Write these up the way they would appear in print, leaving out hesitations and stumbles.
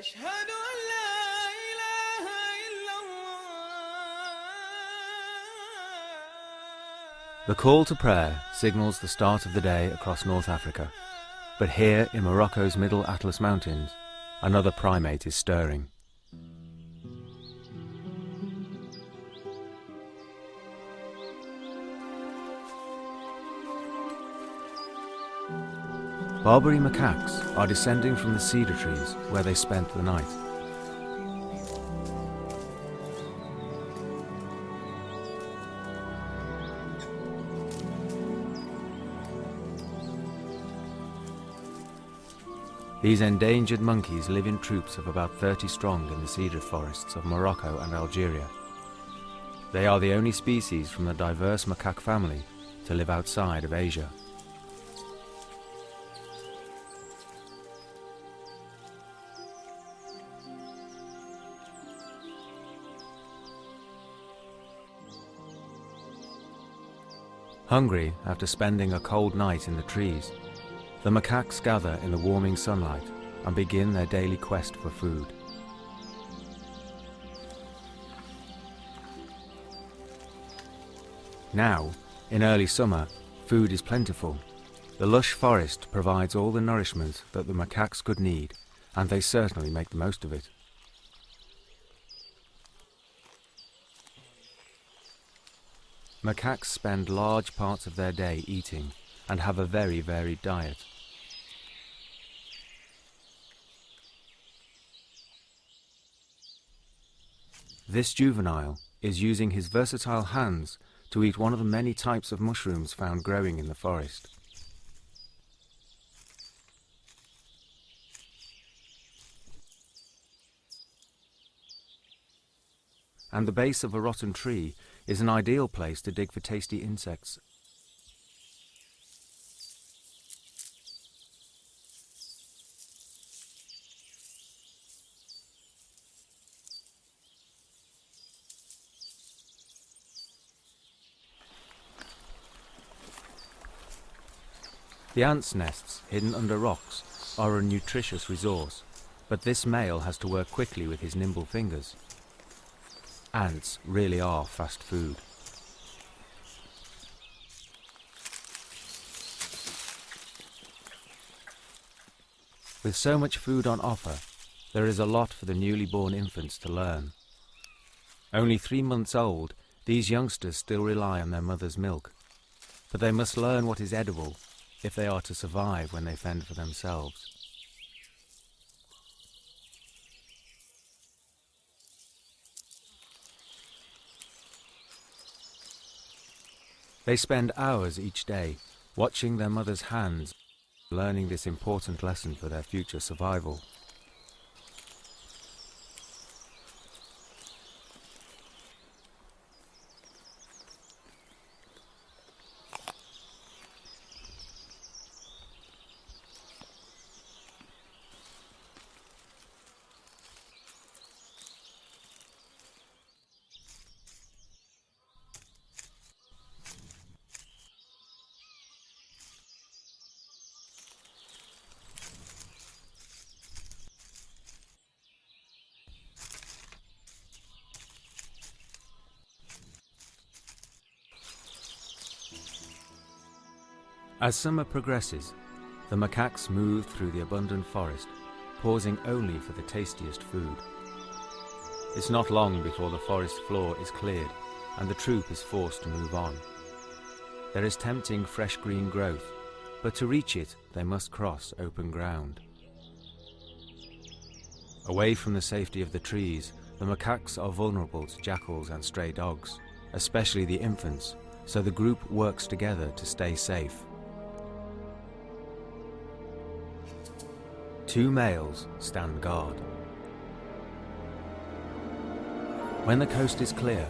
أشهد أن لا إله إلا الله. The call to prayer signals the start of the day across North Africa. But here in Morocco's Middle Atlas Mountains, another primate is stirring. Barbary macaques are descending from the cedar trees where they spent the night. These endangered monkeys live in troops of about 30 strong in the cedar forests of Morocco and Algeria. They are the only species from the diverse macaque family to live outside of Asia. Hungry after spending a cold night in the trees, the macaques gather in the warming sunlight and begin their daily quest for food. Now, in early summer, food is plentiful. The lush forest provides all the nourishment that the macaques could need, and they certainly make the most of it. Macaques spend large parts of their day eating and have a very varied diet. This juvenile is using his versatile hands to eat one of the many types of mushrooms found growing in the forest. And the base of a rotten tree is an ideal place to dig for tasty insects. The ants' nests, hidden under rocks, are a nutritious resource, but this male has to work quickly with his nimble fingers. Ants really are fast food. With so much food on offer, there is a lot for the newly born infants to learn. Only 3 months old, these youngsters still rely on their mother's milk, but they must learn what is edible if they are to survive when they fend for themselves. They spend hours each day watching their mother's hands, learning this important lesson for their future survival. As summer progresses, the macaques move through the abundant forest, pausing only for the tastiest food. It's not long before the forest floor is cleared and the troop is forced to move on. There is tempting fresh green growth, but to reach it they must cross open ground. Away from the safety of the trees, the macaques are vulnerable to jackals and stray dogs, especially the infants, so the group works together to stay safe. 2 males stand guard. When the coast is clear,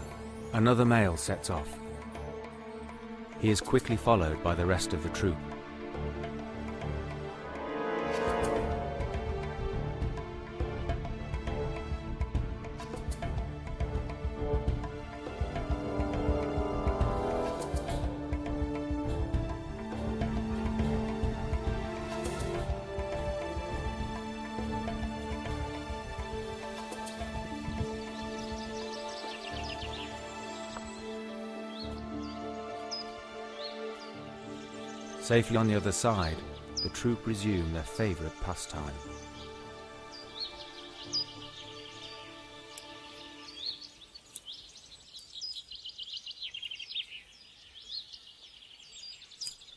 another male sets off. He is quickly followed by the rest of the troop. Safely on the other side, the troop resume their favourite pastime.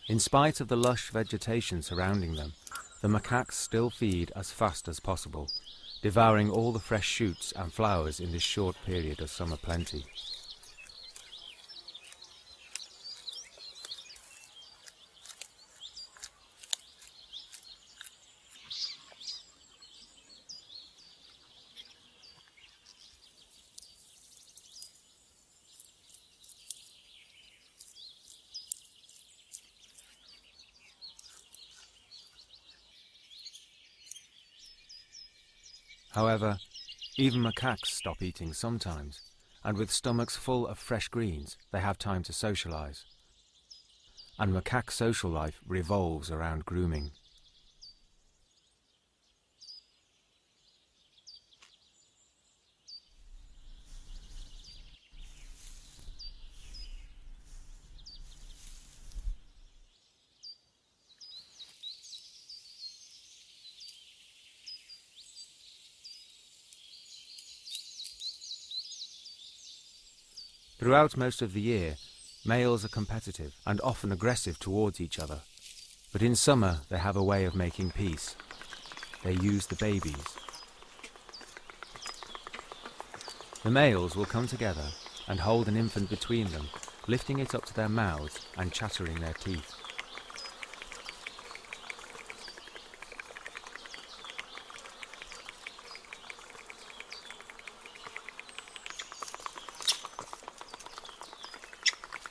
In spite of the lush vegetation surrounding them, the macaques still feed as fast as possible, devouring all the fresh shoots and flowers in this short period of summer plenty. However, even macaques stop eating sometimes, and with stomachs full of fresh greens, they have time to socialize. And macaque social life revolves around grooming. Throughout most of the year, males are competitive and often aggressive towards each other. But in summer, they have a way of making peace. They use the babies. The males will come together and hold an infant between them, lifting it up to their mouths and chattering their teeth.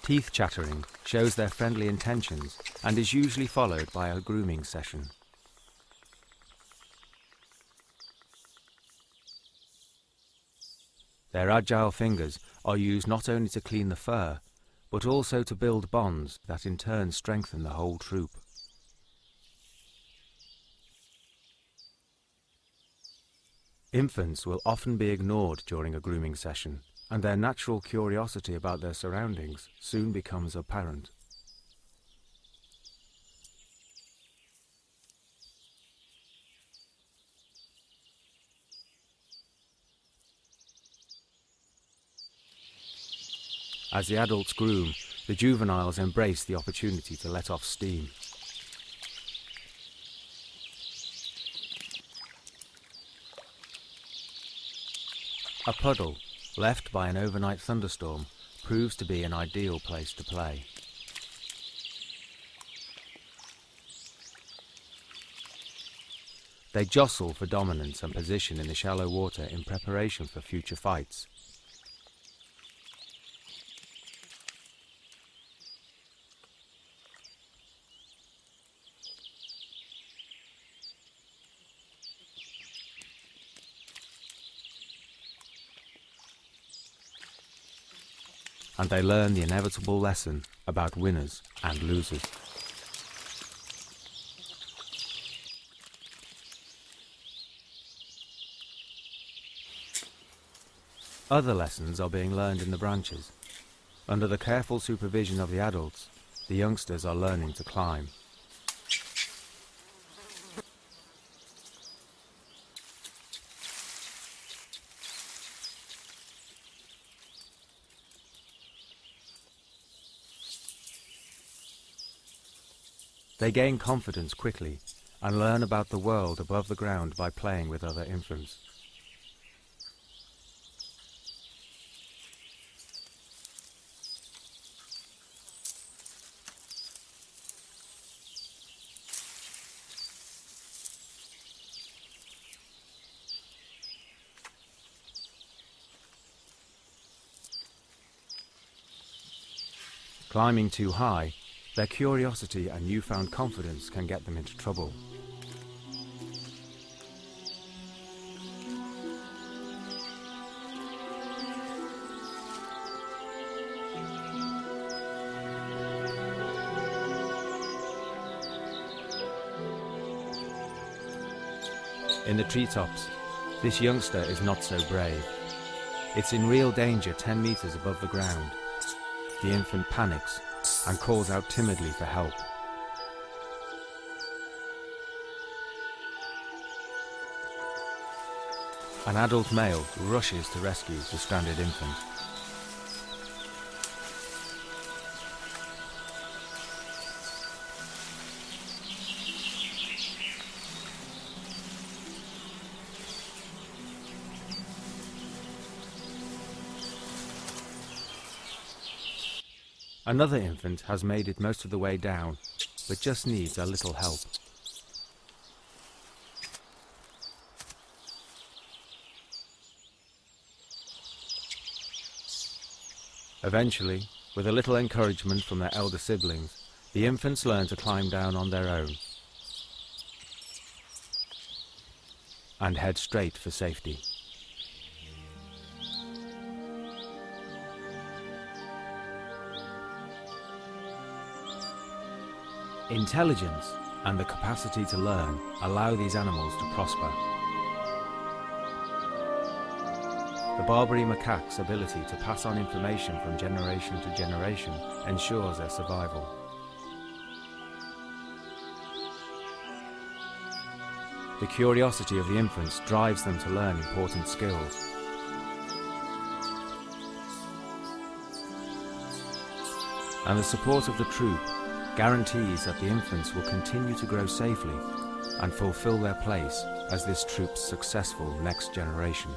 Teeth chattering shows their friendly intentions and is usually followed by a grooming session. Their agile fingers are used not only to clean the fur, but also to build bonds that in turn strengthen the whole troop. Infants will often be ignored during a grooming session, and their natural curiosity about their surroundings soon becomes apparent. As the adults groom, the juveniles embrace the opportunity to let off steam. A puddle, left by an overnight thunderstorm, proves to be an ideal place to play. They jostle for dominance and position in the shallow water in preparation for future fights. And they learn the inevitable lesson about winners and losers. Other lessons are being learned in the branches. Under the careful supervision of the adults, the youngsters are learning to climb. They gain confidence quickly and learn about the world above the ground by playing with other infants. Climbing too high, their curiosity and newfound confidence can get them into trouble. In the treetops, this youngster is not so brave. It's in real danger 10 meters above the ground. The infant panics and calls out timidly for help. An adult male rushes to rescue the stranded infant. Another infant has made it most of the way down, but just needs a little help. Eventually, with a little encouragement from their elder siblings, the infants learn to climb down on their own and head straight for safety. Intelligence and the capacity to learn allow these animals to prosper. The Barbary macaque's ability to pass on information from generation to generation ensures their survival. The curiosity of the infants drives them to learn important skills. And the support of the troop guarantees that the infants will continue to grow safely and fulfill their place as this troop's successful next generation.